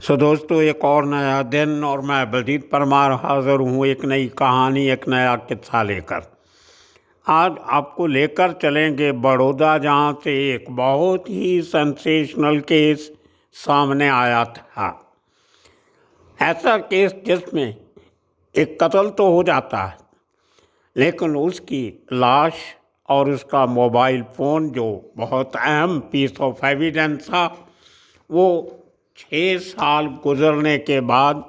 दोस्तों, एक और नया दिन और मैं बलजीत परमार हाज़िर हूँ एक नई कहानी, एक नया किस्सा लेकर। आज आपको लेकर चलेंगे बड़ौदा, जहाँ से एक बहुत ही सेंसेशनल केस सामने आया था। ऐसा केस जिसमें एक कत्ल तो हो जाता है, लेकिन उसकी लाश और उसका मोबाइल फ़ोन, जो बहुत अहम पीस ऑफ एविडेंस था, वो 6 साल गुजरने के बाद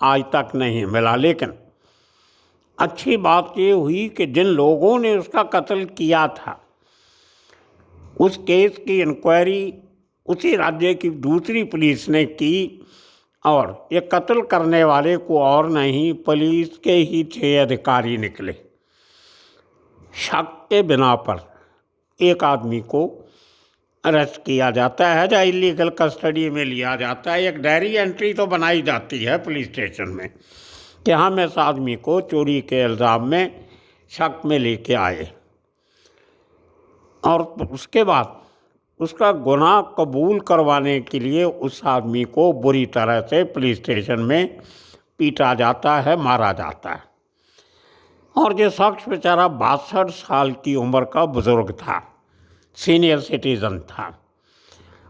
आज तक नहीं मिला। लेकिन अच्छी बात ये हुई कि जिन लोगों ने उसका कत्ल किया था, उस केस की इंक्वायरी उसी राज्य की दूसरी पुलिस ने की और ये कत्ल करने वाले को और नहीं, पुलिस के ही 6 अधिकारी निकले। शक के बिना पर एक आदमी को अरेस्ट किया जाता है या इलीगल कस्टडी में लिया जाता है। एक डायरी एंट्री तो बनाई जाती है पुलिस स्टेशन में कि हम इस आदमी को चोरी के इल्ज़ाम में शक में लेके आए, और उसके बाद उसका गुनाह कबूल करवाने के लिए उस आदमी को बुरी तरह से पुलिस स्टेशन में पीटा जाता है, मारा जाता है। और ये शख्स बेचारा 62 साल की उम्र का बुज़ुर्ग था, सीनियर सिटीज़न था।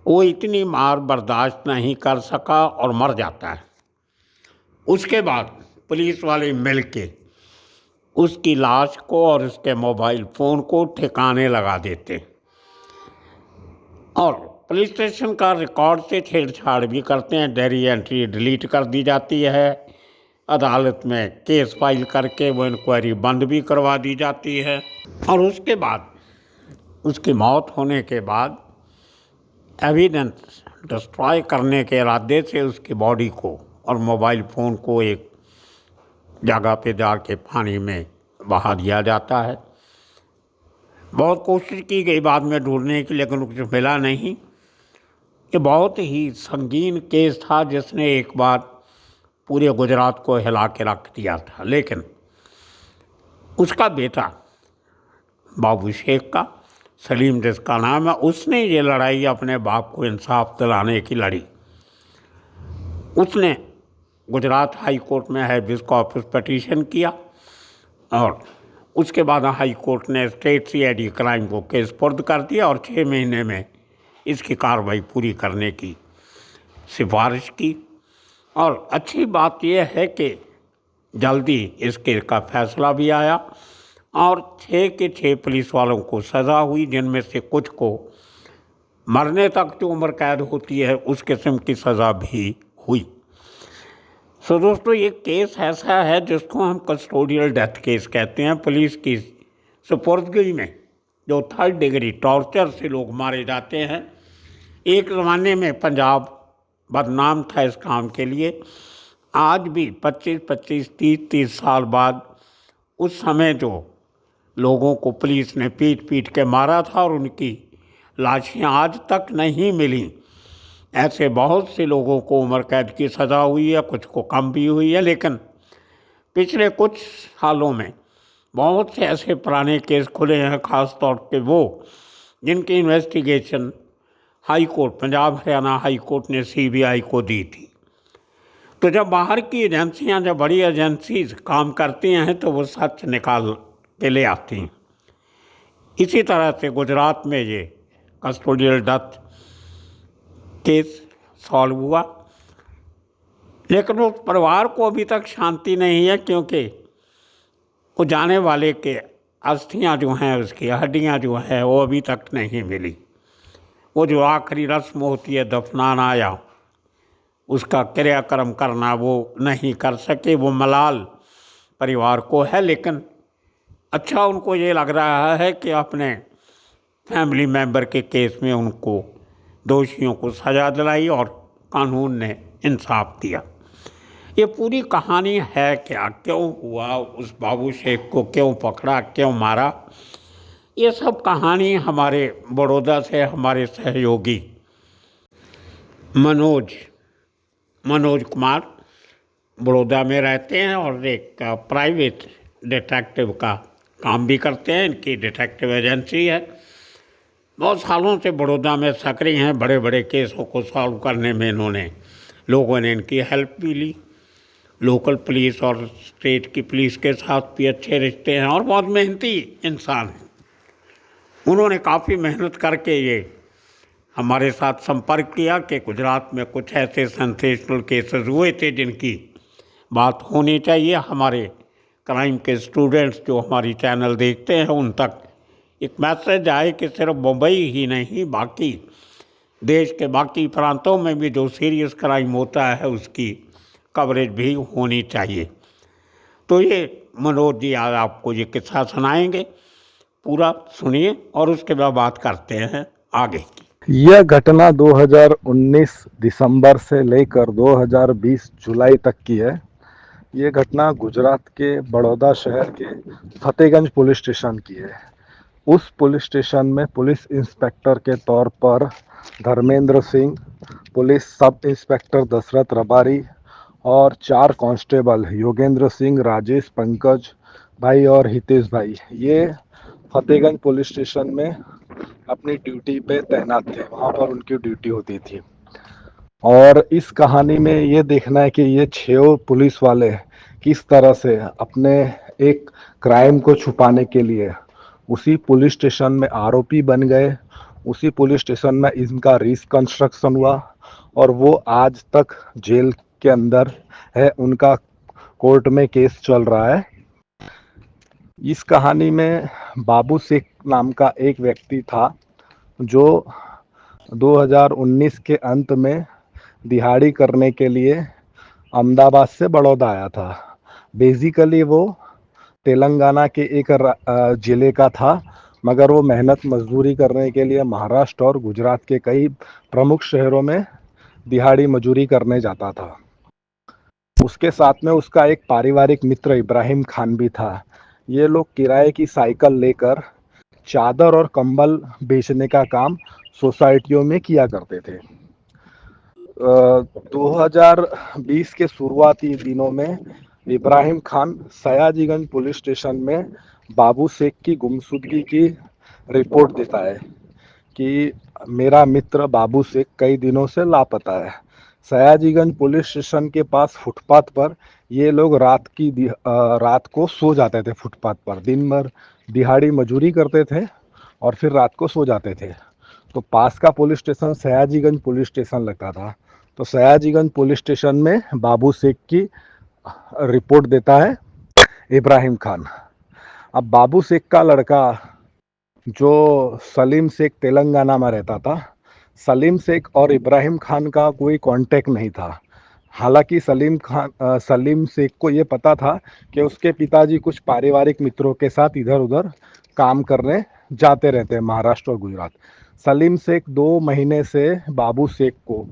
वो इतनी मार बर्दाश्त नहीं कर सका और मर जाता है। उसके बाद पुलिस वाले मिलके उसकी लाश को और उसके मोबाइल फ़ोन को ठिकाने लगा देते और पुलिस स्टेशन का रिकॉर्ड से छेड़छाड़ भी करते हैं। डायरी एंट्री डिलीट कर दी जाती है, अदालत में केस फाइल करके वो इंक्वायरी बंद भी करवा दी जाती है। और उसके बाद उसकी मौत होने के बाद एविडेंस डिस्ट्रॉय करने के इरादे से उसकी बॉडी को और मोबाइल फ़ोन को एक जगह पे जाके पानी में बहा दिया जाता है। बहुत कोशिश की गई बाद में ढूंढने की, लेकिन कुछ मिला नहीं। ये बहुत ही संगीन केस था जिसने एक बार पूरे गुजरात को हिला के रख दिया था। लेकिन उसका बेटा बाबू शेख का, सलीम जिसका नाम है, उसने ये लड़ाई अपने बाप को इंसाफ दिलाने की लड़ी। उसने गुजरात हाई कोर्ट में हैबियस कॉर्पस पिटीशन किया और उसके बाद हाई कोर्ट ने स्टेट सीआईडी क्राइम को केस सुपुर्द कर दिया और 6 महीने में इसकी कार्रवाई पूरी करने की सिफारिश की। और अच्छी बात यह है कि जल्दी इस केस का फैसला भी आया और 6 के 6 पुलिस वालों को सज़ा हुई, जिनमें से कुछ को मरने तक जो उम्र कैद होती है उस किस्म की सज़ा भी हुई। दोस्तों, ये केस ऐसा है जिसको हम कस्टोडियल डेथ केस कहते हैं। पुलिस की सुपुर्दगी में जो 3rd डिग्री टॉर्चर से लोग मारे जाते हैं। एक ज़माने में पंजाब बदनाम था इस काम के लिए। आज भी 25-25, 30-30 साल बाद उस समय जो लोगों को पुलिस ने पीट पीट के मारा था और उनकी लाशें आज तक नहीं मिली, ऐसे बहुत से लोगों को उम्र कैद की सज़ा हुई है, कुछ को कम भी हुई है। लेकिन पिछले कुछ सालों में बहुत से ऐसे पुराने केस खुले हैं, ख़ास तौर पे वो जिनकी investigation high court, Punjab Haryana high court ने सीबीआई को दी थी। तो जब बाहर की एजेंसियां, जब बड़ी एजेंसीज काम करती हैं तो वो सच निकाल के ले आती हैं। इसी तरह से गुजरात में ये कस्टोडियल डेथ केस सॉल्व हुआ, लेकिन उस परिवार को अभी तक शांति नहीं है, क्योंकि वो जाने वाले के अस्थियां जो हैं, उसकी हड्डियां जो हैं, वो अभी तक नहीं मिली। वो जो आखिरी रस्म होती है दफनाना या उसका क्रियाक्रम करना, वो नहीं कर सके। वो मलाल परिवार को है, लेकिन अच्छा उनको ये लग रहा है कि अपने फैमिली मेंबर के केस में उनको दोषियों को सज़ा दिलाई और कानून ने इंसाफ दिया। ये पूरी कहानी है क्या, क्यों हुआ, उस बाबू शेख को क्यों पकड़ा, क्यों मारा, ये सब कहानी हमारे बड़ौदा से हमारे सहयोगी मनोज कुमार बड़ौदा में रहते हैं और एक प्राइवेट डिटेक्टिव का काम भी करते हैं। इनकी डिटेक्टिव एजेंसी है। बहुत सालों से बड़ौदा में सक्रिय हैं। बड़े बड़े केसों को सॉल्व करने में इन्होंने लोगों ने इनकी हेल्प भी ली। लोकल पुलिस और स्टेट की पुलिस के साथ भी अच्छे रिश्ते हैं और बहुत मेहनती इंसान हैं। उन्होंने काफ़ी मेहनत करके ये हमारे साथ संपर्क किया कि गुजरात में कुछ ऐसे सेंसेशनल केसेस हुए थे जिनकी बात होनी चाहिए। हमारे क्राइम के स्टूडेंट्स जो हमारी चैनल देखते हैं उन तक एक मैसेज आए कि सिर्फ मुंबई ही नहीं, बाकी देश के बाकी प्रांतों में भी जो सीरियस क्राइम होता है उसकी कवरेज भी होनी चाहिए। तो ये मनोज जी आज आपको ये किस्सा सुनाएंगे, पूरा सुनिए और उसके बाद बात करते हैं आगे की। यह घटना 2019 दिसंबर से लेकर 2020 जुलाई तक की है। ये घटना गुजरात के बड़ौदा शहर के फतेहगंज पुलिस स्टेशन की है। उस पुलिस स्टेशन में पुलिस इंस्पेक्टर के तौर पर Dharmendra Singh, police sub inspector Dashrath Rabari और 4 कांस्टेबल योगेंद्र सिंह, राजेश, पंकज भाई और हितेश भाई, ये फतेहगंज पुलिस स्टेशन में अपनी ड्यूटी पे तैनात थे। वहाँ पर उनकी ड्यूटी होती थी। और इस कहानी में ये देखना है कि ये 6 पुलिस वाले किस तरह से अपने एक क्राइम को छुपाने के लिए उसी पुलिस स्टेशन में आरोपी बन गए। उसी पुलिस स्टेशन में इनका रिकंस्ट्रक्शन हुआ और वो आज तक जेल के अंदर है। उनका कोर्ट में केस चल रहा है। इस कहानी में बाबू शेख नाम का एक व्यक्ति था जो 2019 के अंत में दिहाड़ी करने के लिए अहमदाबाद से बड़ौदा आया था। बेसिकली वो तेलंगाना के एक ज़िले का था, मगर वो मेहनत मजदूरी करने के लिए महाराष्ट्र और गुजरात के कई प्रमुख शहरों में दिहाड़ी मजदूरी करने जाता था। उसके साथ में उसका एक पारिवारिक मित्र इब्राहिम खान भी था। ये लोग किराए की साइकिल लेकर चादर और कंबल बेचने का काम सोसाइटियों में किया करते थे। 2020 के शुरुआती दिनों में इब्राहिम खान सयाजीगंज पुलिस स्टेशन में बाबू शेख की गुमशुदगी की रिपोर्ट देता है कि मेरा मित्र बाबू शेख कई दिनों से लापता है। सयाजीगंज पुलिस स्टेशन के पास फुटपाथ पर ये लोग रात को सो जाते थे। फुटपाथ पर दिन भर दिहाड़ी मजदूरी करते थे और फिर रात को सो जाते थे। तो पास का police station Sayajiganj police station लगता था। तो सयाजीगंज पुलिस स्टेशन में बाबू शेख की रिपोर्ट देता है इब्राहिम खान। अब बाबू शेख का लड़का जो सलीम शेख तेलंगाना में रहता था, सलीम शेख और इब्राहिम खान का कोई कांटेक्ट नहीं था। हालांकि सलीम शेख को ये पता था कि उसके पिताजी कुछ पारिवारिक मित्रों के साथ इधर उधर काम करने जाते रहते हैं महाराष्ट्र और गुजरात। सलीम शेख 2 महीने से बाबू शेख को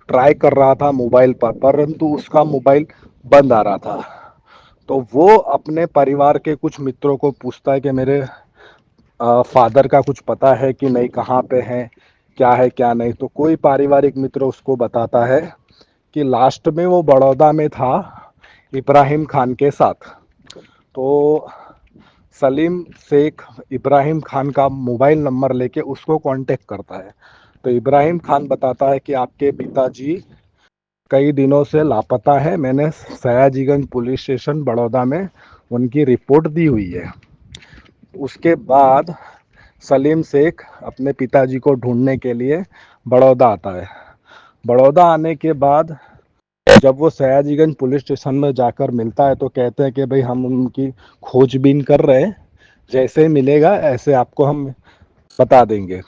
ट्राई कर रहा था मोबाइल पर, परंतु उसका मोबाइल बंद आ रहा था। तो वो अपने परिवार के कुछ मित्रों को पूछता है कि मेरे फादर का कुछ पता है कि नहीं, कहाँ पे हैं, क्या है क्या नहीं। तो कोई पारिवारिक मित्र उसको बताता है कि लास्ट में वो बड़ौदा में था इब्राहिम खान के साथ। तो सलीम शेख इब्राहिम खान का मोबाइल नंबर लेके उसको कांटेक्ट करता है। तो इब्राहिम खान बताता है कि आपके पिताजी कई दिनों से लापता है। मैंने सयाजीगंज पुलिस स्टेशन बड़ौदा में उनकी रिपोर्ट दी हुई है। उसके बाद सलीम शेख अपने पिताजी को ढूंढने के लिए बड़ौदा आता है। बड़ौदा आने के बाद जब वो सयाजीगंज पुलिस स्टेशन में जाकर मिलता है तो कहते हैं कि भाई हम उनकी खोजबीन कर रहे हैं, जैसे ही मिलेगा ऐसे आपको हम बता देंगे।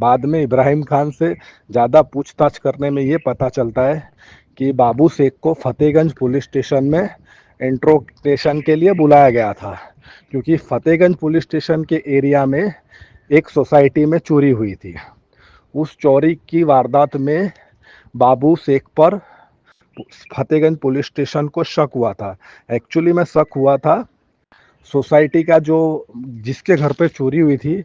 बाद में इब्राहिम खान से ज़्यादा पूछताछ करने में ये पता चलता है कि बाबू शेख को फतेहगंज पुलिस स्टेशन में इंट्रोगेशन के लिए बुलाया गया था, क्योंकि फतेहगंज पुलिस स्टेशन के एरिया में एक सोसाइटी में चोरी हुई थी। उस चोरी की वारदात में बाबू शेख पर फतेहगंज पुलिस स्टेशन को शक हुआ था। एक्चुअली में शक हुआ था सोसाइटी का जो जिसके घर पे चोरी हुई थी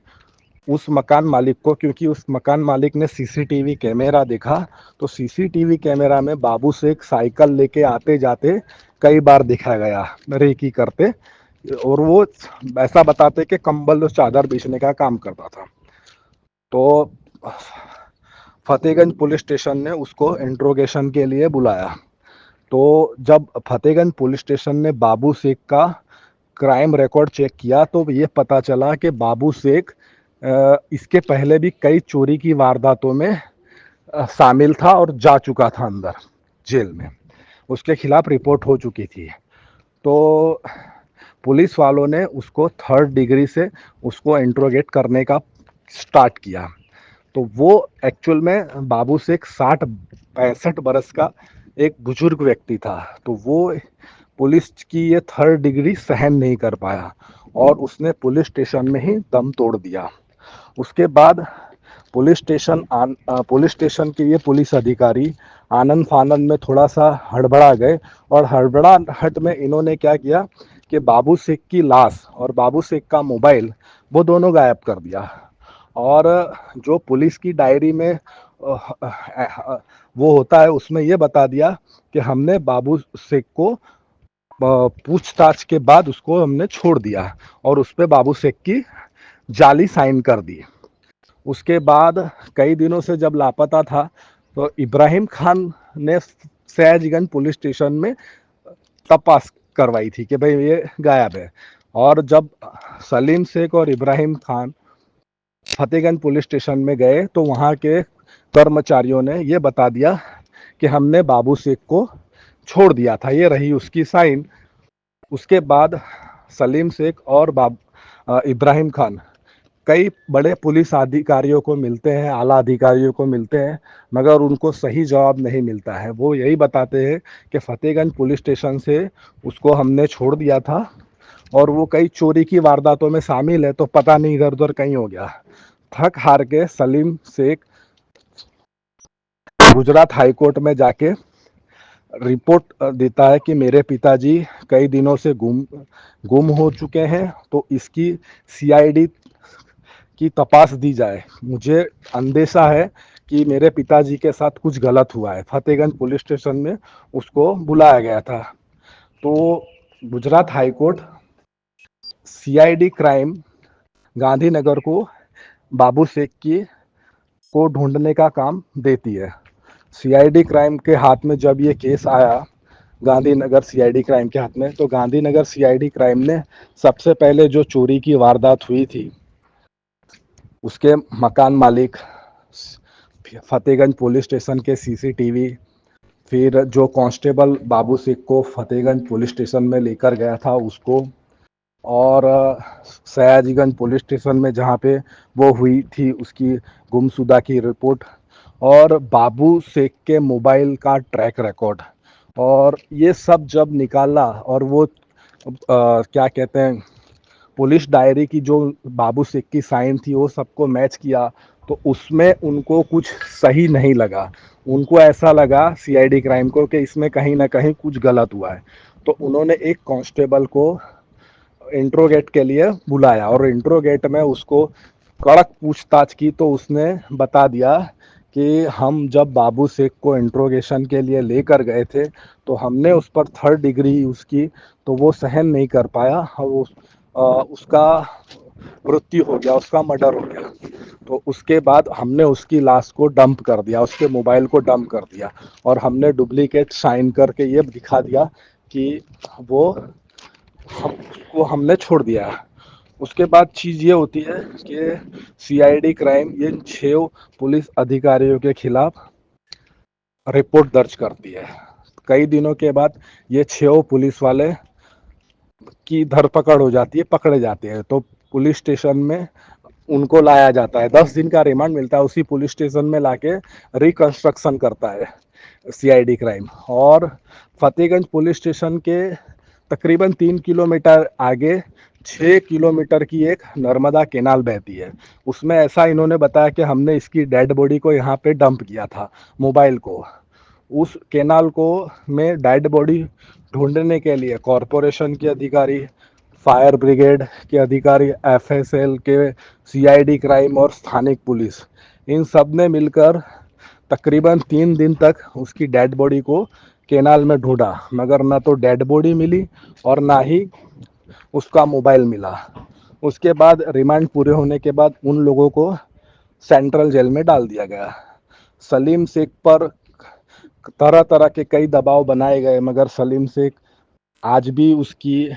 उस मकान मालिक को, क्योंकि उस मकान मालिक ने सीसीटीवी कैमरा देखा। तो सीसीटीवी कैमरा में बाबू शेख साइकिल लेके आते जाते कई बार दिखा गया रेकी करते, और वो ऐसा बताते कि कंबल और चादर बेचने का काम करता था। तो फतेहगंज पुलिस स्टेशन ने उसको इंट्रोगेशन के लिए बुलाया। तो जब फतेहगंज पुलिस स्टेशन ने बाबू शेख का क्राइम रिकॉर्ड चेक किया तो ये पता चला कि बाबू शेख इसके पहले भी कई चोरी की वारदातों में शामिल था और जा चुका था अंदर जेल में। उसके खिलाफ रिपोर्ट हो चुकी थी। तो पुलिस वालों ने उसको 3rd डिग्री से उसको इंट्रोगेट करने का स्टार्ट किया। तो वो एक्चुअल में बाबू शेख 60-65 बरस का एक बुजुर्ग व्यक्ति था। तो वो पुलिस की ये 3rd डिग्री सहन नहीं कर पाया और उसने पुलिस स्टेशन में ही दम तोड़ दिया। उसके बाद पुलिस स्टेशन के ये पुलिस अधिकारी आनंद फानंद में थोड़ा सा हड़बड़ा गए और हड़बड़ाहट में इन्होंने क्या किया कि बाबू शेख की लाश और बाबू शेख का मोबाइल वो दोनों गायब कर दिया। और जो पुलिस की डायरी में वो होता है उसमें ये बता दिया कि हमने बाबू शेख को पूछताछ के बाद उसको हमने छोड़ दिया और उस पर बाबू शेख की जाली साइन कर दी। उसके बाद कई दिनों से जब लापता था तो इब्राहिम खान ने सयाजीगंज पुलिस स्टेशन में तपास करवाई थी कि भाई ये गायब है। और जब सलीम शेख और इब्राहिम खान फतेहगंज पुलिस स्टेशन में गए तो वहाँ के कर्मचारियों ने ये बता दिया कि हमने बाबू शेख को छोड़ दिया था, ये रही उसकी साइन। उसके बाद सलीम शेख और इब्राहिम खान कई बड़े पुलिस अधिकारियों को मिलते हैं, आला अधिकारियों को मिलते हैं, मगर उनको सही जवाब नहीं मिलता है। वो यही बताते हैं कि फतेहगंज पुलिस स्टेशन से उसको हमने छोड़ दिया था और वो कई चोरी की वारदातों में शामिल है, तो पता नहीं इधर उधर कहीं हो गया। थक हार के सलीम शेख गुजरात हाई कोर्ट में जाके रिपोर्ट देता है कि मेरे पिताजी कई दिनों से गुम हो चुके हैं, तो इसकी सीआईडी की तपास दी जाए। मुझे अंदेशा है कि मेरे पिताजी के साथ कुछ गलत हुआ है। फतेहगंज पुलिस स्टेशन में उसको बुलाया गया था। तो Gujarat high court CID crime Gandhinagar को बाबू शेख की को ढूंढने का काम देती है। सीआईडी क्राइम के हाथ में जब ये केस आया, गांधीनगर सीआईडी क्राइम के हाथ में, तो गांधीनगर सीआईडी क्राइम ने सबसे पहले जो चोरी की वारदात हुई थी उसके मकान मालिक, फतेहगंज पुलिस स्टेशन के सीसीटीवी, फिर जो कांस्टेबल बाबू शेख को फतेहगंज पुलिस स्टेशन में लेकर गया था उसको, और सयाजीगंज पुलिस स्टेशन में जहाँ पे वो हुई थी उसकी गुमशुदा की रिपोर्ट, और बाबू शेख के मोबाइल का ट्रैक रिकॉर्ड, और ये सब जब निकाला और वो क्या कहते हैं पुलिस डायरी की जो बाबू शेख की साइन थी वो सबको मैच किया, तो उसमें उनको कुछ सही नहीं लगा। उनको ऐसा लगा सीआईडी क्राइम को कि इसमें कहीं ना कहीं कुछ गलत हुआ है। तो उन्होंने एक कांस्टेबल को इंट्रोगेट के लिए बुलाया और इंट्रोगेट में उसको कड़क पूछताछ की। तो उसने बता दिया कि हम जब बाबू शेख को इंट्रोगेशन के लिए लेकर गए थे तो हमने उस पर 3rd डिग्री यूज़ की, तो वो सहन नहीं कर पाया और उसका मृत्यु हो गया, उसका मर्डर हो गया। तो उसके बाद हमने उसकी लाश को डंप कर दिया, उसके मोबाइल को डंप कर दिया और हमने डुप्लीकेट साइन करके ये दिखा दिया कि वो उसको हमने छोड़ दिया। उसके बाद चीज़ ये होती है कि सीआईडी क्राइम ये 6 पुलिस अधिकारियों के खिलाफ रिपोर्ट दर्ज करती है। कई दिनों के बाद ये 6 पुलिस वाले की धरपकड़ हो जाती है, पकड़े जाते हैं। तो पुलिस स्टेशन में उनको लाया जाता है, 10 दिन का रिमांड मिलता है, उसी पुलिस स्टेशन में लाके रिकंस्ट्रक्शन करता है सीआईडी क्राइम। और फतेहगंज पुलिस स्टेशन के तकरीबन 3 किलोमीटर आगे 6 किलोमीटर की एक नर्मदा केनाल बहती है। उसमें ऐसा इन्होंने बताया कि हमने इसकी डेड बॉडी को यहाँ पे डंप किया था, मोबाइल को। उस केनाल को में डेड बॉडी ढूंढने के लिए कॉरपोरेशन के अधिकारी, फायर ब्रिगेड के अधिकारी, एफएसएल के, सीआईडी क्राइम और स्थानिक पुलिस, इन सब ने मिलकर तकरीबन 3 दिन तक उसकी डेड बॉडी को केनाल में ढूंढा, मगर ना तो डेड बॉडी मिली और ना ही उसका मोबाइल मिला। उसके बाद रिमांड पूरे होने के बाद उन लोगों को सेंट्रल जेल में डाल दिया गया। सलीम शेख पर तरह तरह के कई दबाव बनाए गए, मगर सलीम शेख आज भी उसकी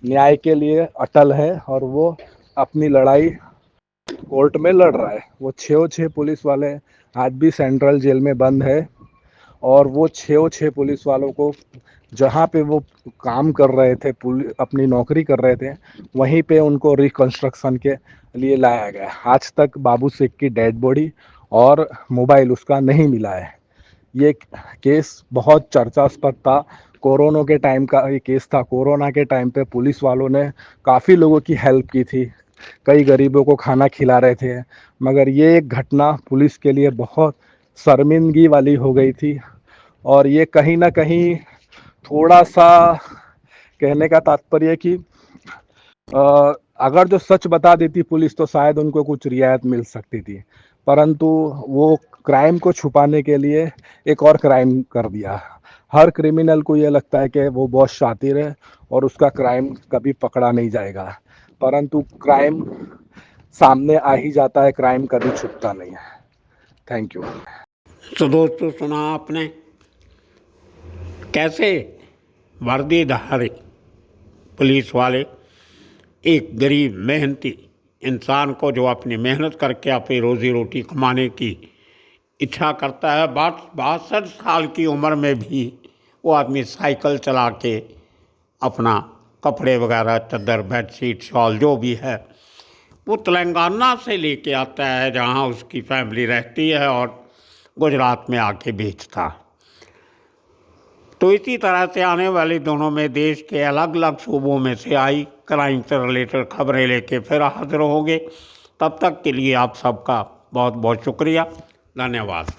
न्याय के लिए अटल है और वो अपनी लड़ाई कोर्ट में लड़ रहा है। वो 6 पुलिस वाले आज भी सेंट्रल जेल में बंद है और वो 6 पुलिस वालों को जहाँ पे वो काम कर रहे थे, अपनी नौकरी कर रहे थे, वहीं पे उनको रिकंस्ट्रक्शन के लिए लाया गया। आज तक बाबू शेख की डेड बॉडी और मोबाइल उसका नहीं मिला है। ये केस बहुत चर्चास्पद था। कोरोना के टाइम का ये केस था। कोरोना के टाइम पे पुलिस वालों ने काफ़ी लोगों की हेल्प की थी, कई गरीबों को खाना खिला रहे थे, मगर ये एक घटना पुलिस के लिए बहुत शर्मिंदगी वाली हो गई थी। और ये कहीं ना कहीं थोड़ा सा कहने का तात्पर्य कि अगर जो सच बता देती पुलिस तो शायद उनको कुछ रियायत मिल सकती थी, परंतु वो क्राइम को छुपाने के लिए एक और क्राइम कर दिया। हर क्रिमिनल को ये लगता है कि वो बहुत शातिर है और उसका क्राइम कभी पकड़ा नहीं जाएगा, परंतु क्राइम सामने आ ही जाता है, क्राइम कभी छुपता नहीं है। Thank you. तो दोस्तों, सुना आपने कैसे वर्दीधारी पुलिस वाले एक गरीब मेहनती इंसान को, जो अपनी मेहनत करके अपनी रोज़ी रोटी कमाने की इच्छा करता है, 62 साल की उम्र में भी वो आदमी साइकिल चला के अपना कपड़े वगैरह, चादर, बेडशीट, शॉल जो भी है वो तेलंगाना से लेके आता है जहाँ उसकी फैमिली रहती है और गुजरात में आके बेचता है। तो इसी तरह से आने वाले दिनों में देश के अलग अलग सूबों में से आई क्राइम से रिलेटेड खबरें लेके फिर हाजिर होंगे। तब तक के लिए आप सबका बहुत बहुत शुक्रिया, धन्यवाद।